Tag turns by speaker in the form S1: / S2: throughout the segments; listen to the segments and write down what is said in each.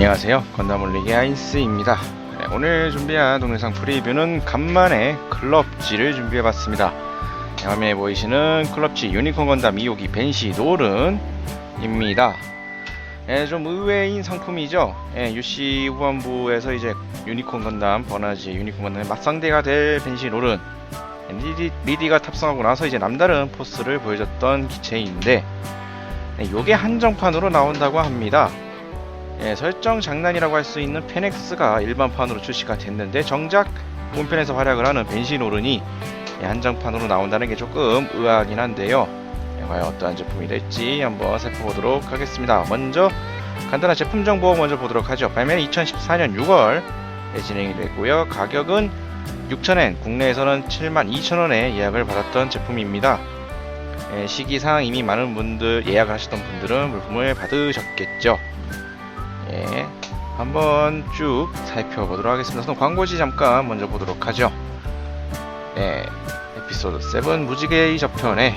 S1: 안녕하세요, 건담올리기 아이스입니다. 오늘 준비한 동영상 프리뷰는 간만에 클럽지를 준비해봤습니다. 화면에 보이시는 클럽지 유니콘 건담 2호기 벤시 노른입니다. 좀 의외인 상품이죠. UC 후반부에서 이제 유니콘 건담 버나지 유니콘 건담의 맞상대가 될 벤시 노른, 리디가 탑승하고 나서 이제 남다른 포스를 보여줬던 기체인데, 요게 한정판으로 나온다고 합니다. 설정 장난이라고 할 수 있는 페넥스가 일반판으로 출시가 됐는데, 정작 본편에서 활약을 하는 벤시 노른이 한정판으로 나온다는 게 조금 의아하긴 한데요. 과연 어떠한 제품이 될지 한번 살펴보도록 하겠습니다. 먼저 간단한 제품 정보 먼저 보도록 하죠. 발매는 2014년 6월에 진행이 되고요. 가격은 6,000엔, 국내에서는 72,000원에 예약을 받았던 제품입니다. 시기상 이미 많은 분들 예약을 하셨던 분들은 물품을 받으셨겠죠. 한번 쭉 살펴보도록 하겠습니다. 우선 광고지 잠깐 먼저 보도록 하죠. 에피소드 7 무지개의 저편에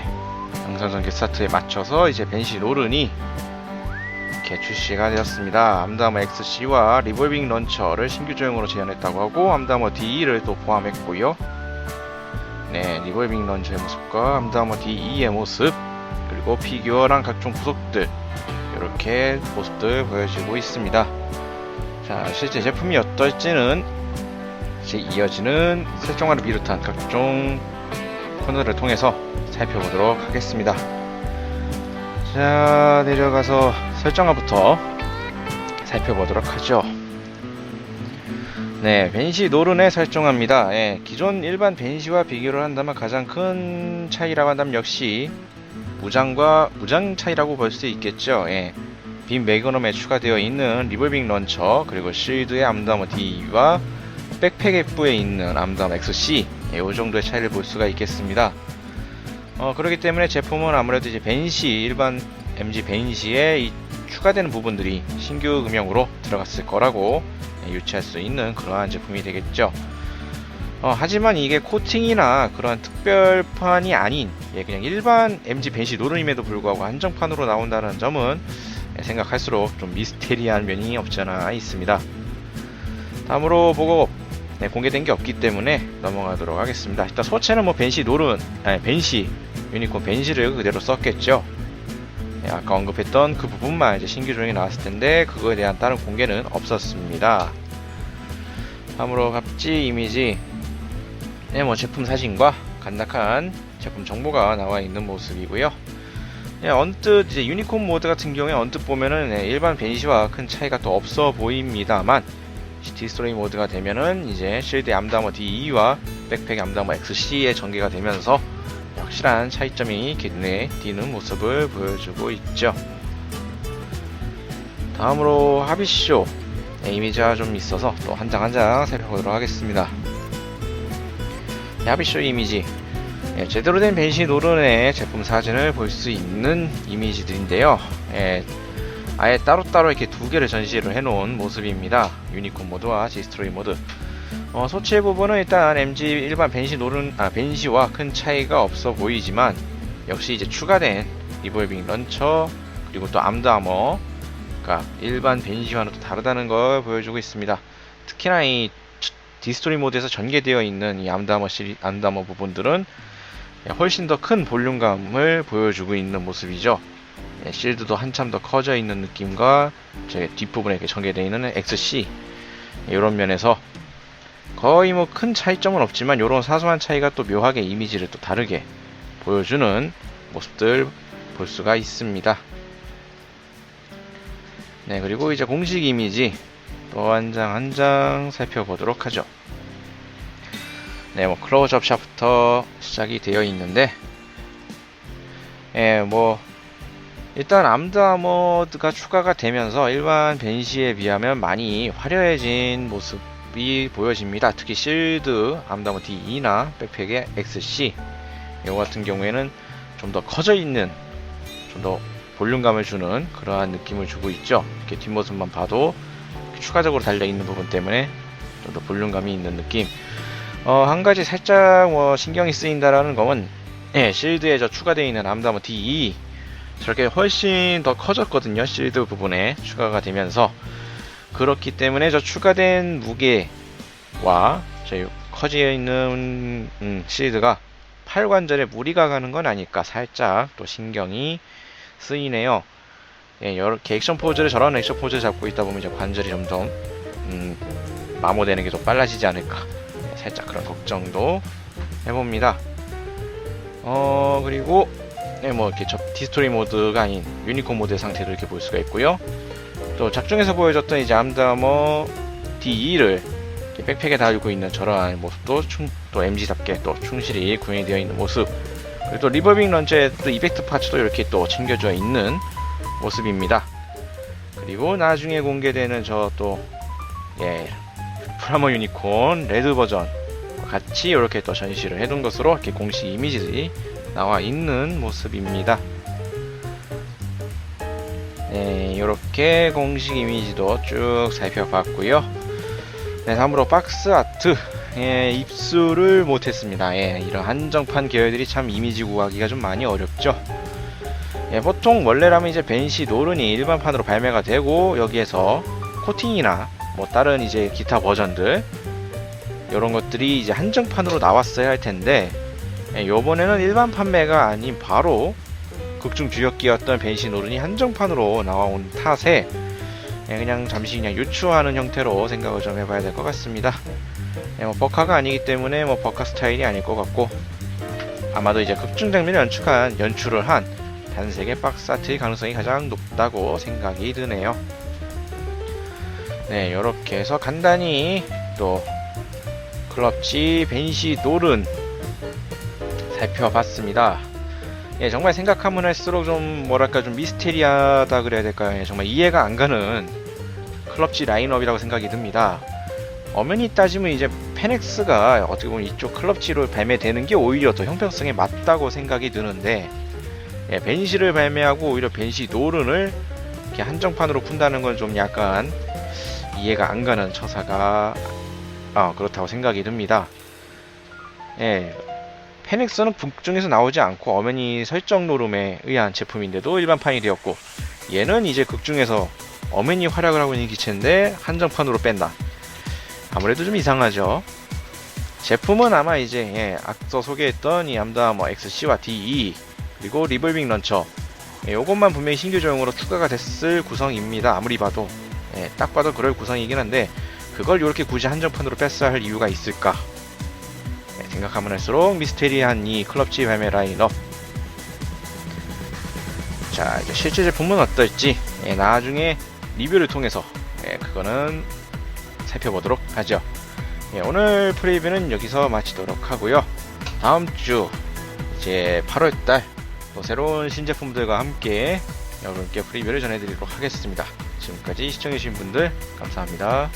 S1: 영상전개 스타트에 맞춰서 이제 벤시 노른이 이렇게 출시가 되었습니다. 암다머 XC와 리볼빙 런처를 신규 조형으로 재현했다고 하고, 암다머 DE를 또 포함했고요. 리볼빙 런처의 모습과 암다머 DE의 모습, 그리고 피규어랑 각종 부속들, 이렇게 모습들 보여지고 있습니다. 자, 실제 제품이 어떨지는 이제 이어지는 설정화를 비롯한 각종 코너를 통해서 살펴보도록 하겠습니다. 자, 내려가서 설정화부터 살펴보도록 하죠. 벤시 노른의 설정화입니다. 기존 일반 벤시와 비교를 한다면 가장 큰 차이라고 한다면 역시 무장 차이라고 볼 수 있겠죠. 빔 매그넘에 추가되어 있는 리볼빙 런처, 그리고 실드의 암다머 D와 백팩 F에 있는 암다머 XC, 이 정도의 차이를 볼 수가 있겠습니다. 그렇기 때문에 제품은 아무래도 이제 벤시, 일반 MG 벤시에 이 추가되는 부분들이 신규 음영으로 들어갔을 거라고 유추할 수 있는 그러한 제품이 되겠죠. 하지만 이게 코팅이나 그런 특별판이 아닌 그냥 일반 MG 벤시 노른임에도 불구하고 한정판으로 나온다는 점은 생각할수록 좀 미스테리한 면이 없잖아 있습니다. 다음으로 보고 공개된 게 없기 때문에 넘어가도록 하겠습니다. 일단 소체는 뭐 벤시 노른, 벤시 유니콘 벤시를 그대로 썼겠죠. 아까 언급했던 그 부분만 이제 신규 조형이 나왔을 텐데 그거에 대한 다른 공개는 없었습니다. 다음으로 갑지 이미지, 뭐 제품 사진과 간략한 제품 정보가 나와 있는 모습이고요. 언뜻 이제 유니콘 모드 같은 경우에 언뜻 보면은 일반 벤시와 큰 차이가 또 없어 보입니다만, 디스토리 모드가 되면은 이제 실드 암다머 DE와 백팩 암다머 XC의 전개가 되면서 확실한 차이점이 눈에 띄는 모습을 보여주고 있죠. 다음으로 하비쇼 이미지가 좀 있어서 또 한 장 한 장 살펴보도록 하겠습니다. 하비쇼 이미지, 제대로 된 벤시 노른의 제품 사진을 볼 수 있는 이미지들인데요. 아예 따로따로 이렇게 두 개를 전시를 해놓은 모습입니다. 유니콘 모드와 디스트로이 모드. 소체 부분은 일단 MG 일반 벤시 노른, 벤시와 큰 차이가 없어 보이지만, 역시 이제 추가된 리볼빙 런처, 그리고 또 암드아머가 일반 벤시와는 또 다르다는 걸 보여주고 있습니다. 특히나 이 디스토리 모드에서 전개되어 있는 이 암드아머 부분들은 훨씬 더 큰 볼륨감을 보여주고 있는 모습이죠. 실드도 한참 더 커져 있는 느낌과 제 뒷부분에 이렇게 전개되어 있는 XC, 이런 면에서 거의 뭐 큰 차이점은 없지만 이런 사소한 차이가 또 묘하게 이미지를 또 다르게 보여주는 모습들 볼 수가 있습니다. 그리고 이제 공식 이미지 또 한 장 한 장 살펴보도록 하죠. 뭐 클로즈업 샷부터 시작이 되어 있는데, 뭐 일단 암드아머드가 추가가 되면서 일반 벤시에 비하면 많이 화려해진 모습이 보여집니다. 특히 실드 암드아머 DE나 백팩의 XC, 이거 같은 경우에는 좀 더 커져 있는, 좀 더 볼륨감을 주는 그러한 느낌을 주고 있죠. 이렇게 뒷모습만 봐도 추가적으로 달려있는 부분 때문에 좀 더 볼륨감이 있는 느낌. 한 가지 살짝 신경이 쓰인다라는 건, 실드에 추가되어 있는 암다머 DE, 저렇게 훨씬 더 커졌거든요. 실드 부분에 추가가 되면서 그렇기 때문에 저 추가된 무게와 저희 커지어 있는 실드가 팔 관절에 무리가 가는 건 아닐까 살짝 또 신경이 쓰이네요. 예, 이렇게 액션 포즈를 저런 액션 포즈를 잡고 있다 보면 이제 관절이 점점 마모되는 게 더 빨라지지 않을까. 예, 살짝 그런 걱정도 해봅니다. 그리고 네, 뭐 이렇게 디스토리 모드가 아닌 유니콘 모드의 상태도 이렇게 볼 수가 있고요. 또 작중에서 보여줬던 이제 암다머 D2를 백팩에 달고 있는 저러한 모습도 또 MG답게 또 충실히 구현이 되어 있는 모습. 그리고 또 리버빙 런처의 또 이펙트 파츠도 이렇게 또 챙겨져 있는 모습입니다. 그리고 나중에 공개되는 저 또 프라모 유니콘 레드 버전 같이 이렇게 또 전시를 해둔 것으로 이렇게 공식 이미지들이 나와 있는 모습입니다. 네, 이렇게 공식 이미지도 쭉 살펴봤고요. 네, 다음으로 박스 아트. 예, 입수를 못했습니다. 예, 이런 한정판 계열들이 참 이미지 구하기가 좀 많이 어렵죠. 예, 보통 원래라면 이제 벤시 노른이 일반판으로 발매가 되고 여기에서 코팅이나 뭐 다른 이제 기타 버전들 이런 것들이 이제 한정판으로 나왔어야 할 텐데 예, 요번에는 일반 판매가 아닌 바로 극중 주역기였던 벤시 노른이 한정판으로 나와온 탓에 예, 그냥 잠시 그냥 유추하는 형태로 생각을 좀 해봐야 될 것 같습니다. 예, 뭐 버카가 아니기 때문에 뭐 버카 스타일이 아닐 것 같고 아마도 이제 극중 장면을 연출을 한 단색의 박스 아트의 가능성이 가장 높다고 생각이 드네요. 네, 요렇게 해서 간단히 또 클럽지 벤시 노른 살펴봤습니다. 예, 정말 생각하면 할수록 좀 뭐랄까 좀 미스테리하다 그래야 될까요? 예, 정말 이해가 안 가는 클럽지 라인업이라고 생각이 듭니다. 엄연히 따지면 이제 페넥스가 어떻게 보면 이쪽 클럽지로 발매되는 게 오히려 더 형평성에 맞다고 생각이 드는데 예, 벤시를 발매하고 오히려 벤시 노른을 이렇게 한정판으로 푼다는 건 좀 약간 이해가 안 가는 처사가 그렇다고 생각이 듭니다. 예, 페넥스는 북중에서 나오지 않고 엄연히 설정 노름에 의한 제품인데도 일반판이 되었고 얘는 이제 극중에서 엄연히 활약을 하고 있는 기체인데 한정판으로 뺀다. 아무래도 좀 이상하죠. 제품은 아마 이제 앞서 소개했던 이 암다머 XC와 DE 그리고 리볼빙 런처 요것만 분명히 신규 조형으로 추가가 됐을 구성입니다. 아무리 봐도 딱 봐도 그럴 구성이긴 한데 그걸 이렇게 굳이 한정판으로 뺐어야 할 이유가 있을까 생각하면 할수록 미스테리한 이 클럽지 발매 라인업. 자, 이제 실제 제품은 어떨지 나중에 리뷰를 통해서 그거는 살펴보도록 하죠. 오늘 프리뷰는 여기서 마치도록 하고요. 다음주 이제 8월달 또 새로운 신제품들과 함께 여러분께 프리뷰를 전해드리도록 하겠습니다. 지금까지 시청해주신 분들 감사합니다.